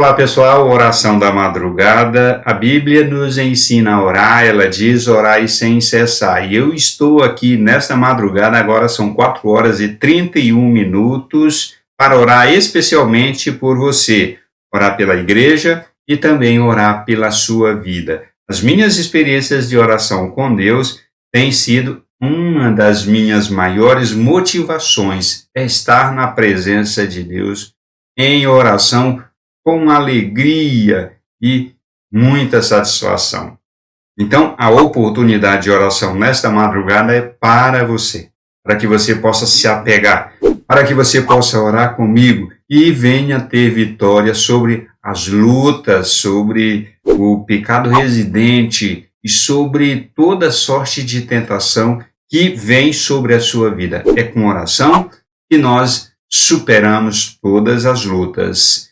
Olá pessoal, oração da madrugada. A Bíblia nos ensina a orar, ela diz orai sem cessar. E eu estou aqui nesta madrugada, agora são 4 horas e 31 minutos, para orar especialmente por você. Orar pela igreja e também orar pela sua vida. As minhas experiências de oração com Deus têm sido uma das minhas maiores motivações, é estar na presença de Deus em oração com alegria e muita satisfação. Então, a oportunidade de oração nesta madrugada é para você, para que você possa se apegar, para que você possa orar comigo e venha ter vitória sobre as lutas, sobre o pecado residente e sobre toda sorte de tentação que vem sobre a sua vida. É com oração que nós superamos todas as lutas.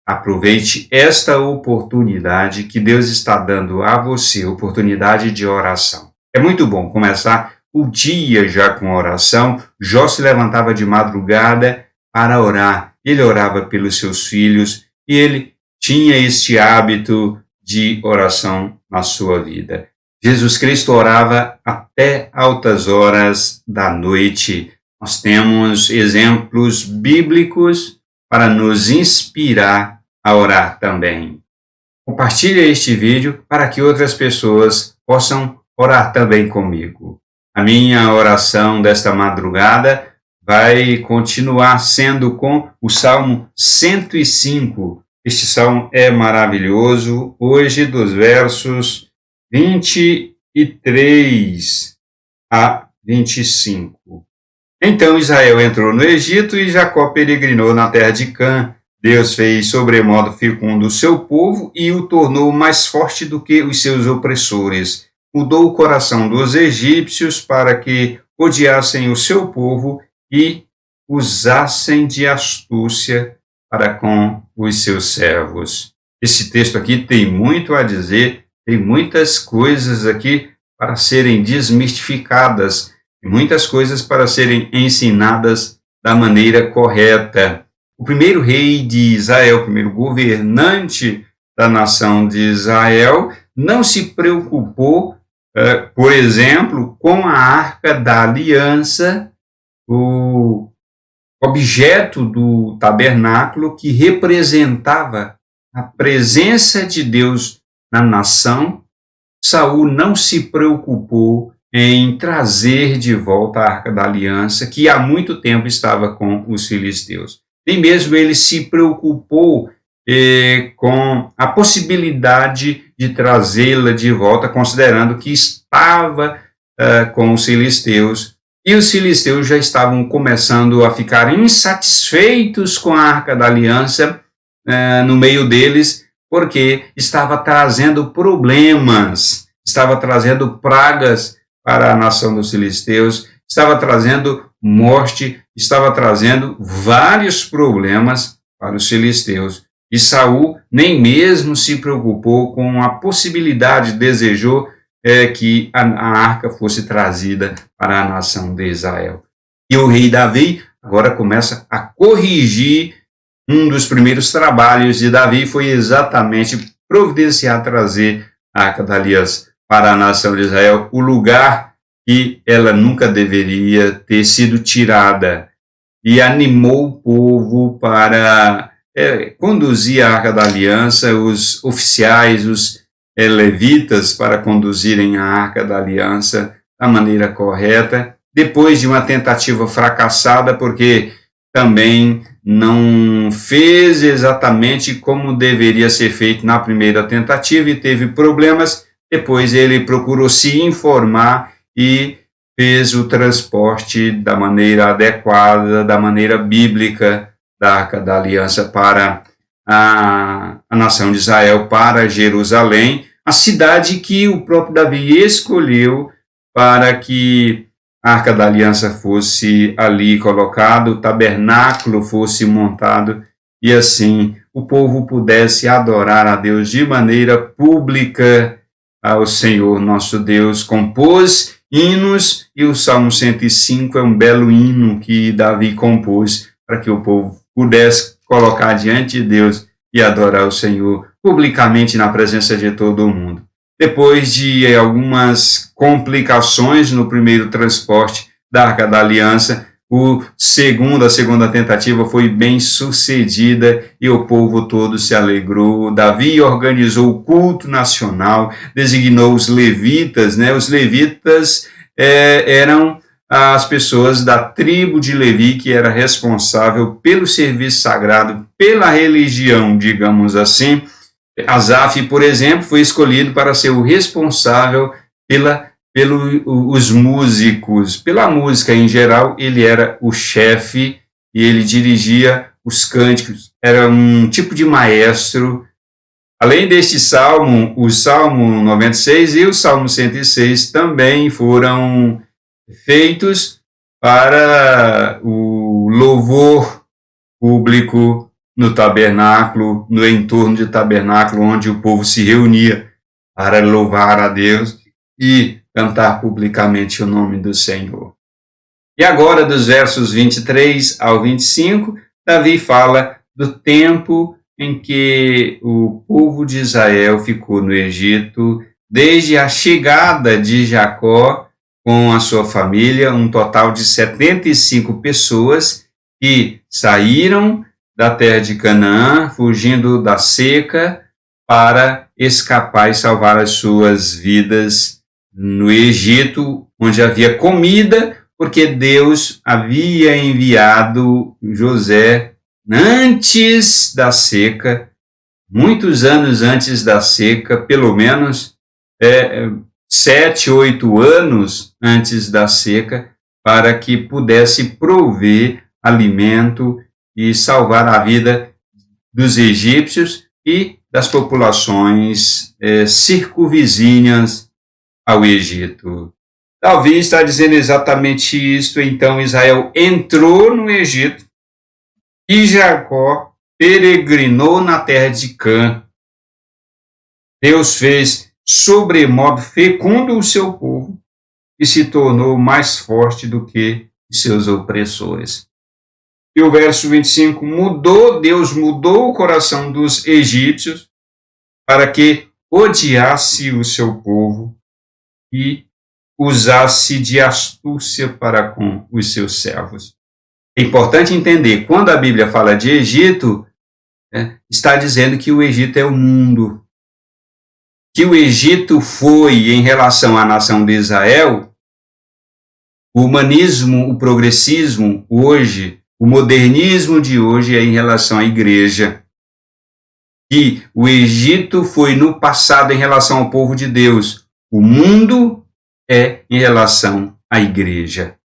Aproveite esta oportunidade que Deus está dando a você, oportunidade de oração. É muito bom começar o dia já com oração. Jó se levantava de madrugada para orar. Ele orava pelos seus filhos e ele tinha este hábito de oração na sua vida. Jesus Cristo orava até altas horas da noite. Nós temos exemplos bíblicos para nos inspirar a orar também. Compartilhe este vídeo para que outras pessoas possam orar também comigo. A minha oração desta madrugada vai continuar sendo com o Salmo 105. Este salmo é maravilhoso, hoje dos versos 23 a 25. Então Israel entrou no Egito e Jacó peregrinou na terra de Cã. Deus fez sobremodo fecundo o seu povo e o tornou mais forte do que os seus opressores. Mudou o coração dos egípcios para que odiassem o seu povo e usassem de astúcia para com os seus servos. Esse texto aqui tem muito a dizer, tem muitas coisas aqui para serem desmistificadas, muitas coisas para serem ensinadas da maneira correta. O primeiro rei de Israel, o primeiro governante da nação de Israel, não se preocupou, por exemplo, com a Arca da Aliança, o objeto do tabernáculo que representava a presença de Deus na nação. Saul não se preocupou em trazer de volta a Arca da Aliança, que há muito tempo estava com os filisteus. Nem mesmo ele se preocupou com a possibilidade de trazê-la de volta, considerando que estava com os filisteus. E os filisteus já estavam começando a ficar insatisfeitos com a Arca da Aliança no meio deles, porque estava trazendo problemas, estava trazendo pragas para a nação dos filisteus, estava trazendo morte, estava trazendo vários problemas para os filisteus. E Saul nem mesmo se preocupou com a possibilidade, desejou que a arca fosse trazida para a nação de Israel. E o rei Davi agora começa a corrigir. Um dos primeiros trabalhos de Davi foi exatamente providenciar, trazer a Arca da Aliança para a nação de Israel, o lugar que ela nunca deveria ter sido tirada, e animou o povo para conduzir a Arca da Aliança, os oficiais, os levitas, para conduzirem a Arca da Aliança da maneira correta, depois de uma tentativa fracassada, porque também não fez exatamente como deveria ser feito na primeira tentativa e teve problemas. Depois ele procurou se informar e fez o transporte da maneira adequada, da maneira bíblica, da Arca da Aliança para a nação de Israel, para Jerusalém, a cidade que o próprio Davi escolheu para que a Arca da Aliança fosse ali colocada, o tabernáculo fosse montado e assim o povo pudesse adorar a Deus de maneira pública ao Senhor nosso Deus. Compôs hinos e o Salmo 105 é um belo hino que Davi compôs para que o povo pudesse colocar diante de Deus e adorar o Senhor publicamente na presença de todo mundo. Depois de algumas complicações no primeiro transporte da Arca da Aliança, a segunda tentativa foi bem sucedida e o povo todo se alegrou. Davi organizou o culto nacional, designou os levitas, né? Os levitas eram as pessoas da tribo de Levi, que era responsável pelo serviço sagrado, pela religião, digamos assim. Asaf, por exemplo, foi escolhido para ser o responsável pelos músicos, pela música em geral. Ele era o chefe e ele dirigia os cânticos, era um tipo de maestro. Além deste salmo, o Salmo 96 e o Salmo 106 também foram feitos para o louvor público no tabernáculo, no entorno de tabernáculo, onde o povo se reunia para louvar a Deus e cantar publicamente o nome do Senhor. E agora, dos versos 23 ao 25, Davi fala do tempo em que o povo de Israel ficou no Egito, desde a chegada de Jacó com a sua família, um total de 75 pessoas que saíram da terra de Canaã, fugindo da seca, para escapar e salvar as suas vidas no Egito, onde havia comida, porque Deus havia enviado José antes da seca, muitos anos antes da seca, pelo menos 7, 8 anos antes da seca, para que pudesse prover alimento e salvar a vida dos egípcios e das populações circunvizinhas ao Egito. Davi está dizendo exatamente isso. Então Israel entrou no Egito e Jacó peregrinou na terra de Cã. Deus fez sobremodo fecundo o seu povo e se tornou mais forte do que os seus opressores. E o verso 25, Deus mudou o coração dos egípcios para que odiasse o seu povo e usasse de astúcia para com os seus servos. É importante entender, quando a Bíblia fala de Egito, está dizendo que o Egito é o mundo. Que o Egito foi, em relação à nação de Israel, o humanismo, o progressismo hoje, o modernismo de hoje é em relação à igreja. E o Egito foi no passado em relação ao povo de Deus. O mundo é em relação à igreja.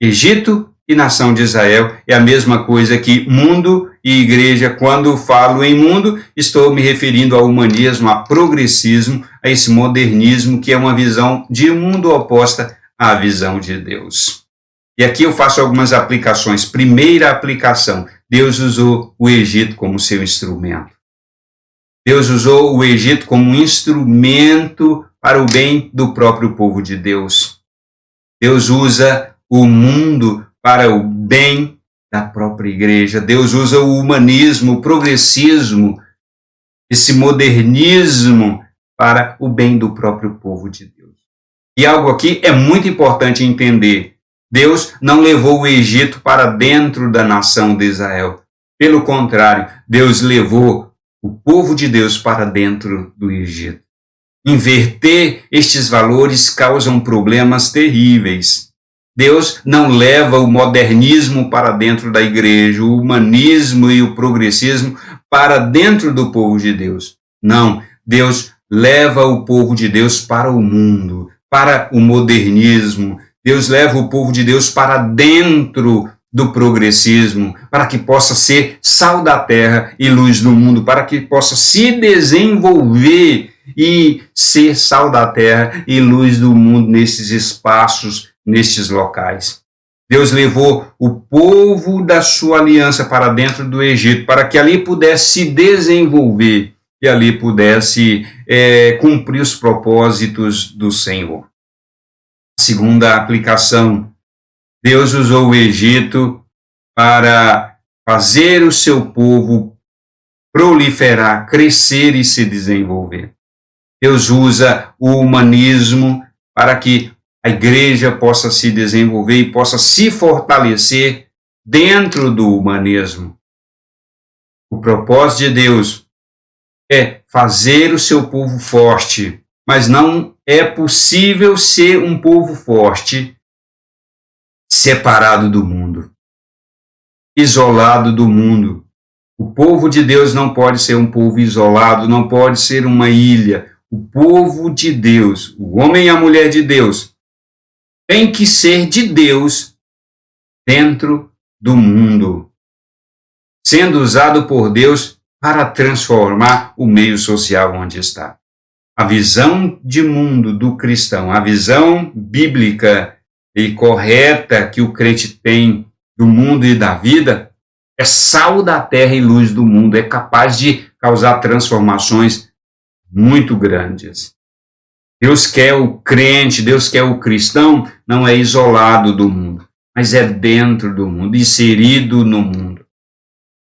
Egito e nação de Israel é a mesma coisa que mundo e igreja. Quando falo em mundo, estou me referindo ao humanismo, ao progressismo, a esse modernismo que é uma visão de mundo oposta à visão de Deus. E aqui eu faço algumas aplicações. Primeira aplicação, Deus usou o Egito como seu instrumento. Deus usou o Egito como um instrumento para o bem do próprio povo de Deus. Deus usa o mundo para o bem da própria igreja. Deus usa o humanismo, o progressismo, esse modernismo para o bem do próprio povo de Deus. E algo aqui é muito importante entender. Deus não levou o Egito para dentro da nação de Israel. Pelo contrário, Deus levou o povo de Deus para dentro do Egito. Inverter estes valores causam problemas terríveis. Deus não leva o modernismo para dentro da igreja, o humanismo e o progressismo para dentro do povo de Deus. Não, Deus leva o povo de Deus para o mundo, para o modernismo. Deus leva o povo de Deus para dentro do progressismo, para que possa ser sal da terra e luz do mundo, para que possa se desenvolver e ser sal da terra e luz do mundo nesses espaços, nestes locais. Deus levou o povo da sua aliança para dentro do Egito, para que ali pudesse se desenvolver e ali pudesse cumprir os propósitos do Senhor. Segunda aplicação, Deus usou o Egito para fazer o seu povo proliferar, crescer e se desenvolver. Deus usa o humanismo para que a igreja possa se desenvolver e possa se fortalecer dentro do humanismo. O propósito de Deus é fazer o seu povo forte, mas não é possível ser um povo forte separado do mundo, isolado do mundo. O povo de Deus não pode ser um povo isolado, não pode ser uma ilha. O povo de Deus, o homem e a mulher de Deus, tem que ser de Deus dentro do mundo, sendo usado por Deus para transformar o meio social onde está. A visão de mundo do cristão, a visão bíblica e correta que o crente tem do mundo e da vida, é sal da terra e luz do mundo, é capaz de causar transformações muito grandes. Deus quer o crente, Deus quer o cristão, não é isolado do mundo, mas é dentro do mundo, inserido no mundo,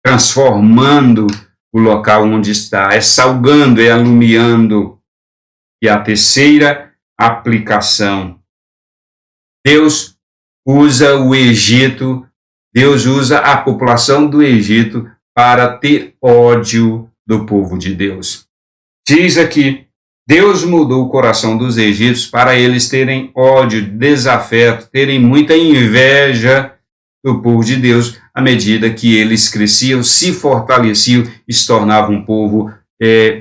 transformando o local onde está, é salgando, é alumiando. E a terceira aplicação, Deus usa o Egito, Deus usa a população do Egito para ter ódio do povo de Deus. Diz aqui, Deus mudou o coração dos egípcios para eles terem ódio, desafeto, terem muita inveja do povo de Deus, à medida que eles cresciam, se fortaleciam e se tornavam um povo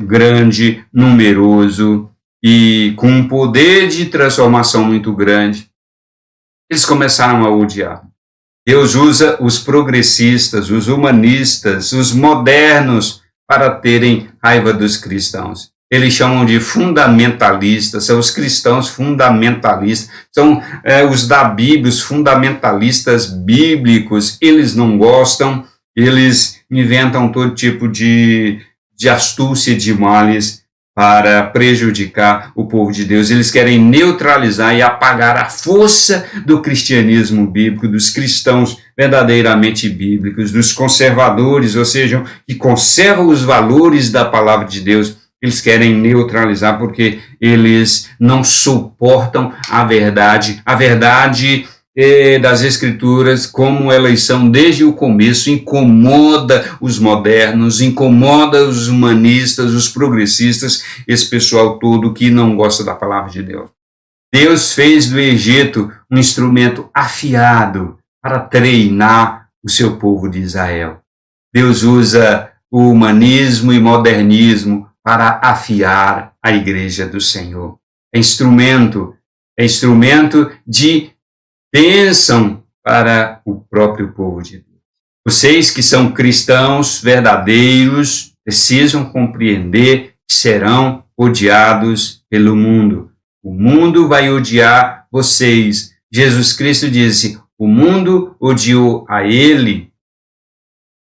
grande, numeroso e com um poder de transformação muito grande. Eles começaram a odiar. Deus usa os progressistas, os humanistas, os modernos para terem raiva dos cristãos. Eles chamam de fundamentalistas, são os cristãos fundamentalistas, são os da Bíblia, os fundamentalistas bíblicos. Eles não gostam, eles inventam todo tipo de astúcia e de males para prejudicar o povo de Deus. Eles querem neutralizar e apagar a força do cristianismo bíblico, dos cristãos verdadeiramente bíblicos, dos conservadores, ou seja, que conservam os valores da palavra de Deus. Eles querem neutralizar porque eles não suportam a verdade das Escrituras, como elas são desde o começo, incomoda os modernos, incomoda os humanistas, os progressistas, esse pessoal todo que não gosta da palavra de Deus. Deus fez do Egito um instrumento afiado para treinar o seu povo de Israel. Deus usa o humanismo e modernismo para afiar a igreja do Senhor. É instrumento de bênção para o próprio povo de Deus. Vocês que são cristãos verdadeiros precisam compreender que serão odiados pelo mundo. O mundo vai odiar vocês. Jesus Cristo disse, o mundo odiou a ele.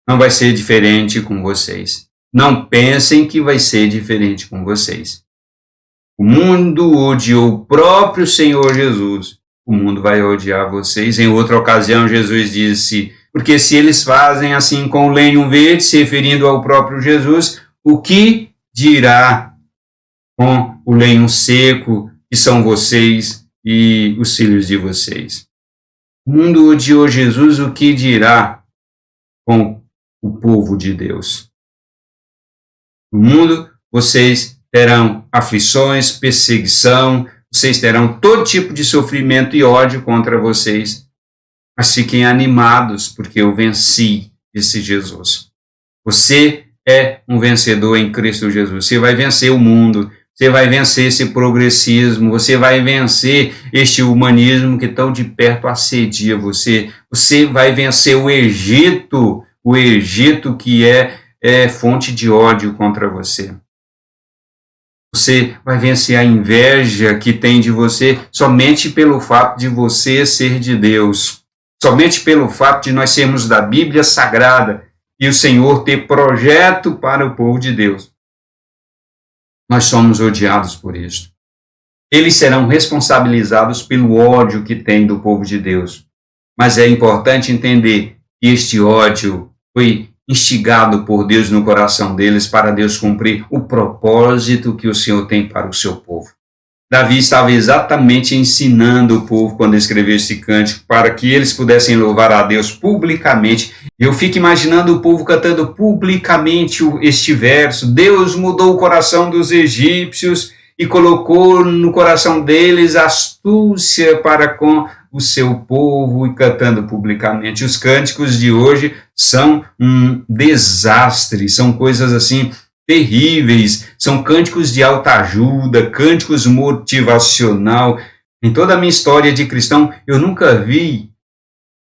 Não vai ser diferente com vocês. Não pensem que vai ser diferente com vocês. O mundo odiou o próprio Senhor Jesus. O mundo vai odiar vocês. Em outra ocasião, Jesus disse, porque se eles fazem assim com o lenho verde, se referindo ao próprio Jesus, o que dirá com o lenho seco, que são vocês e os filhos de vocês? O mundo odiou Jesus, o que dirá com o povo de Deus? No mundo, vocês terão aflições, perseguição, vocês terão todo tipo de sofrimento e ódio contra vocês. Mas fiquem animados, porque eu venci esse Jesus. Você é um vencedor em Cristo Jesus. Você vai vencer o mundo, você vai vencer esse progressismo, você vai vencer este humanismo que tão de perto assedia você. Você vai vencer o Egito que é fonte de ódio contra você. Você vai vencer a inveja que tem de você somente pelo fato de você ser de Deus. Somente pelo fato de nós sermos da Bíblia Sagrada e o Senhor ter projeto para o povo de Deus. Nós somos odiados por isso. Eles serão responsabilizados pelo ódio que tem do povo de Deus. Mas é importante entender que este ódio foi instigado por Deus no coração deles para Deus cumprir o propósito que o Senhor tem para o seu povo. Davi estava exatamente ensinando o povo quando escreveu esse cântico para que eles pudessem louvar a Deus publicamente. Eu fico imaginando o povo cantando publicamente este verso: Deus mudou o coração dos egípcios e colocou no coração deles astúcia para com o seu povo, e cantando publicamente. Os cânticos de hoje são um desastre, são coisas assim terríveis, são cânticos de alta ajuda, cânticos motivacional. Em toda a minha história de cristão, eu nunca vi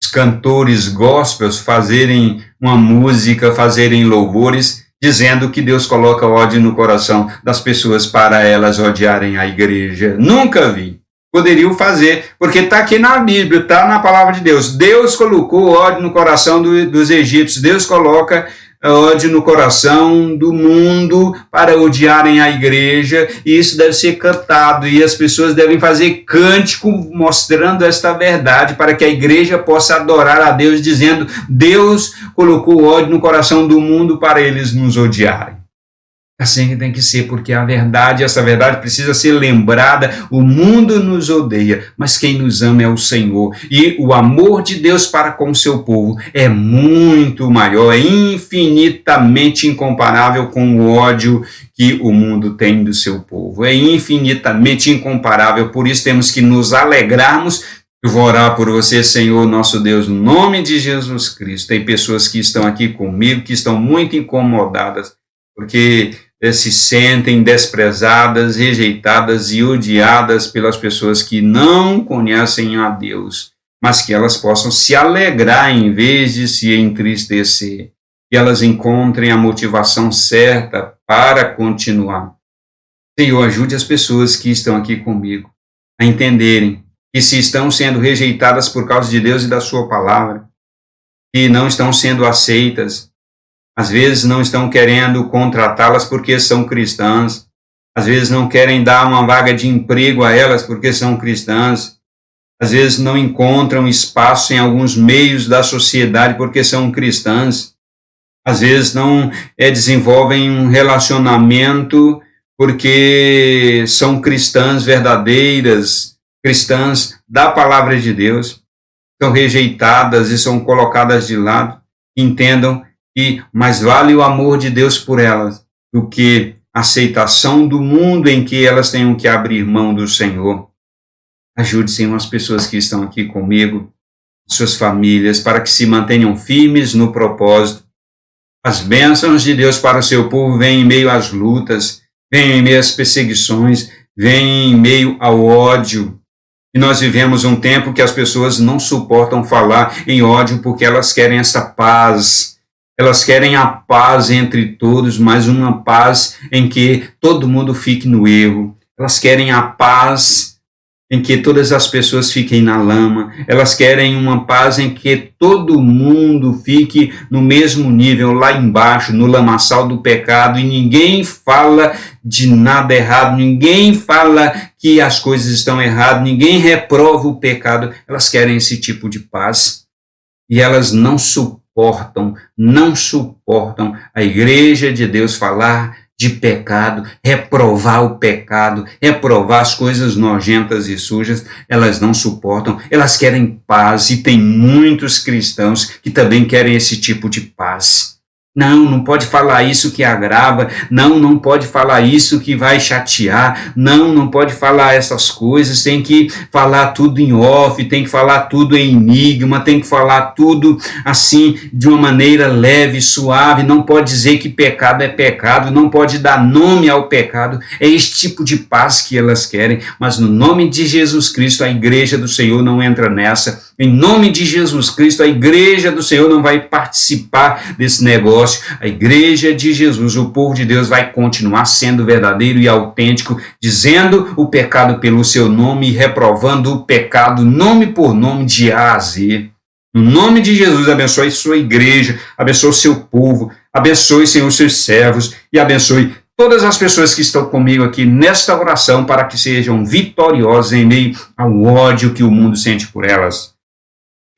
os cantores gospels fazerem uma música, fazerem louvores, dizendo que Deus coloca ódio no coração das pessoas para elas odiarem a igreja. Nunca vi. Poderiam fazer, porque está aqui na Bíblia, está na palavra de Deus. Deus colocou ódio no coração dos egípcios, Deus coloca ódio no coração do mundo para odiarem a igreja, e isso deve ser cantado, e as pessoas devem fazer cântico mostrando esta verdade, para que a igreja possa adorar a Deus, dizendo: Deus colocou ódio no coração do mundo para eles nos odiarem. Assim que tem que ser, porque a verdade, essa verdade precisa ser lembrada. O mundo nos odeia, mas quem nos ama é o Senhor. E o amor de Deus para com o seu povo é muito maior, é infinitamente incomparável com o ódio que o mundo tem do seu povo. É infinitamente incomparável, por isso temos que nos alegrarmos. Eu vou orar por você, Senhor, nosso Deus, no nome de Jesus Cristo. Tem pessoas que estão aqui comigo, que estão muito incomodadas, porque se sentem desprezadas, rejeitadas e odiadas pelas pessoas que não conhecem a Deus, mas que elas possam se alegrar em vez de se entristecer, que elas encontrem a motivação certa para continuar. Senhor, ajude as pessoas que estão aqui comigo a entenderem que se estão sendo rejeitadas por causa de Deus e da sua palavra, que não estão sendo aceitas, às vezes não estão querendo contratá-las porque são cristãs, às vezes não querem dar uma vaga de emprego a elas porque são cristãs, às vezes não encontram espaço em alguns meios da sociedade porque são cristãs, às vezes não desenvolvem um relacionamento porque são cristãs verdadeiras, cristãs da palavra de Deus, são rejeitadas e são colocadas de lado. Entendam que mais vale o amor de Deus por elas do que a aceitação do mundo em que elas tenham que abrir mão do Senhor. Ajude, Senhor, as pessoas que estão aqui comigo, suas famílias, para que se mantenham firmes no propósito. As bênçãos de Deus para o seu povo vêm em meio às lutas, vêm em meio às perseguições, vêm em meio ao ódio. E nós vivemos um tempo que as pessoas não suportam falar em ódio porque elas querem essa paz. Elas querem a paz entre todos, mas uma paz em que todo mundo fique no erro. Elas querem a paz em que todas as pessoas fiquem na lama. Elas querem uma paz em que todo mundo fique no mesmo nível, lá embaixo, no lamaçal do pecado, e ninguém fala de nada errado, ninguém fala que as coisas estão erradas, ninguém reprova o pecado. Elas querem esse tipo de paz. E elas não suportam a igreja de Deus falar de pecado, reprovar o pecado, reprovar as coisas nojentas e sujas. Elas não suportam, elas querem paz, e tem muitos cristãos que também querem esse tipo de paz. Não pode falar isso que agrava, não pode falar isso que vai chatear, não pode falar essas coisas, tem que falar tudo em off, tem que falar tudo em enigma, tem que falar tudo assim, de uma maneira leve, suave, não pode dizer que pecado é pecado, não pode dar nome ao pecado. É esse tipo de paz que elas querem, mas no nome de Jesus Cristo, a igreja do Senhor não entra nessa. Em nome de Jesus Cristo, a igreja do Senhor não vai participar desse negócio. A igreja de Jesus, o povo de Deus, vai continuar sendo verdadeiro e autêntico, dizendo o pecado pelo seu nome e reprovando o pecado nome por nome, de A a Z. No nome de Jesus, abençoe sua igreja, abençoe seu povo, abençoe, Senhor, os seus servos, e abençoe todas as pessoas que estão comigo aqui nesta oração, para que sejam vitoriosas em meio ao ódio que o mundo sente por elas.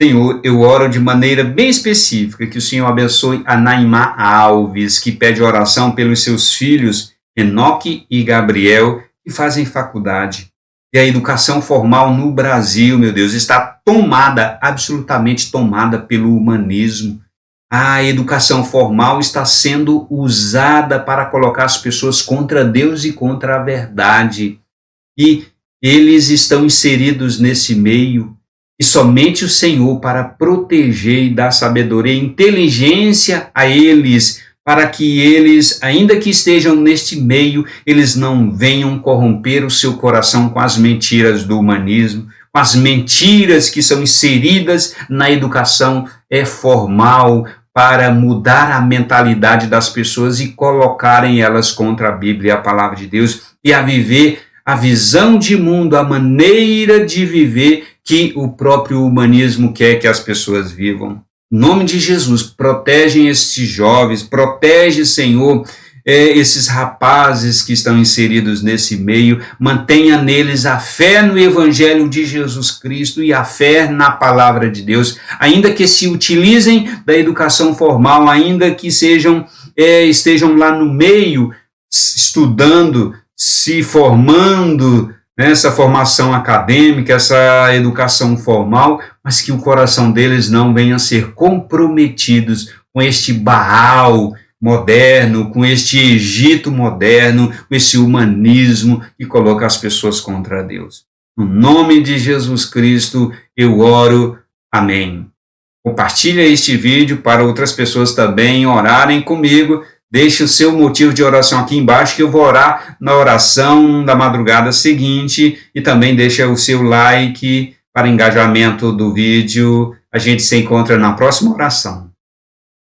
Senhor, eu oro de maneira bem específica que o Senhor abençoe a Naimá Alves, que pede oração pelos seus filhos, Enoque e Gabriel, que fazem faculdade. E a educação formal no Brasil, meu Deus, está tomada, absolutamente tomada pelo humanismo. A educação formal está sendo usada para colocar as pessoas contra Deus e contra a verdade. E eles estão inseridos nesse meio. E somente o Senhor para proteger e dar sabedoria e inteligência a eles, para que eles, ainda que estejam neste meio, eles não venham corromper o seu coração com as mentiras do humanismo, com as mentiras que são inseridas na educação formal, para mudar a mentalidade das pessoas e colocarem elas contra a Bíblia e a palavra de Deus, e a viver a visão de mundo, a maneira de viver que o próprio humanismo quer que as pessoas vivam. Em nome de Jesus, protege estes jovens, protege, Senhor, esses rapazes que estão inseridos nesse meio, mantenha neles a fé no Evangelho de Jesus Cristo e a fé na palavra de Deus, ainda que se utilizem da educação formal, ainda que estejam lá no meio, estudando, se formando, essa formação acadêmica, essa educação formal, mas que o coração deles não venha a ser comprometidos com este Baal moderno, com este Egito moderno, com esse humanismo que coloca as pessoas contra Deus. No nome de Jesus Cristo, eu oro. Amém. Compartilhe este vídeo para outras pessoas também orarem comigo. Deixe o seu motivo de oração aqui embaixo, que eu vou orar na oração da madrugada seguinte. E também deixe o seu like para engajamento do vídeo. A gente se encontra na próxima oração.